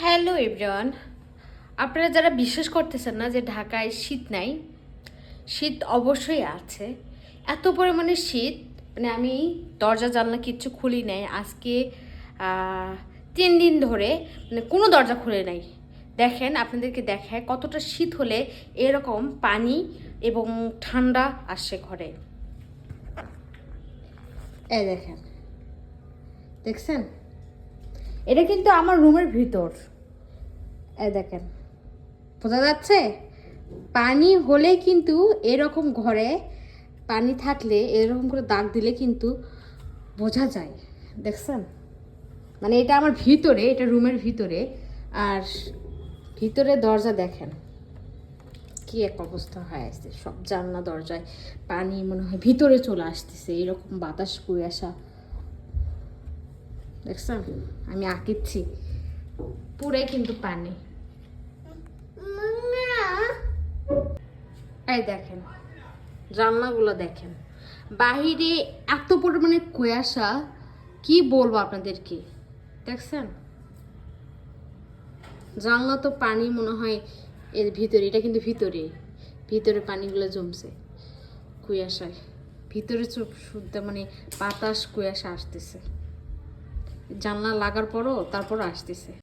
Hello everyone, আপনারা যারা বিশ্বাস করতেছেন না যে ঢাকায় শীত নাই, শীত অবশ্যই আছে। এত পরিমাণে শীত, মানে আমি দরজা জানলা কিচ্ছু খুলি নাই আজকে 3 দিন ধরে, মানে কোনো দরজা খুলে নাই। দেখেন, আপনাদেরকে দেখায় কতটা শীত হলে এরকম পানি এবং ঠান্ডা আসে ঘরে। এই দেখেন, দেখছেন? এটা কিন্তু আমার রুমের ভিতর। এই দেখেন, বোঝা যাচ্ছে? পানি হলে কিন্তু এরকম ঘরে পানি থাকলে এরকম করে দাগ দিলে কিন্তু বোঝা যায়। দেখছেন? মানে এটা আমার ভিতরে, এটা রুমের ভিতরে। আর ভিতরে দরজা দেখেন কি এক অবস্থা হয়ে আসছে, সব জানলা দরজায় পানি মনে হয় ভিতরে চলে আসতেছে, এরকম বাতাস কুয়াশা। দেখছেন? আমি আঁকিচ্ছি, পুরাই কিন্তু পানি। এই দেখেন, জানলাগুলো দেখেন, বাহিরে এত পরিমাণে কুয়াশা, কি বলবো আপনাদেরকে। দেখছেন? জানলা তো পানি মনে হয় এর ভিতরে, এটা কিন্তু ভিতরে ভিতরে পানিগুলো জমছে কুয়াশায়। ভিতরে চোখ শুদ্ধ, মানে বাতাস কুয়াশা আসতেছে, জানলা লাগার পরও তারপরও আসতেছে।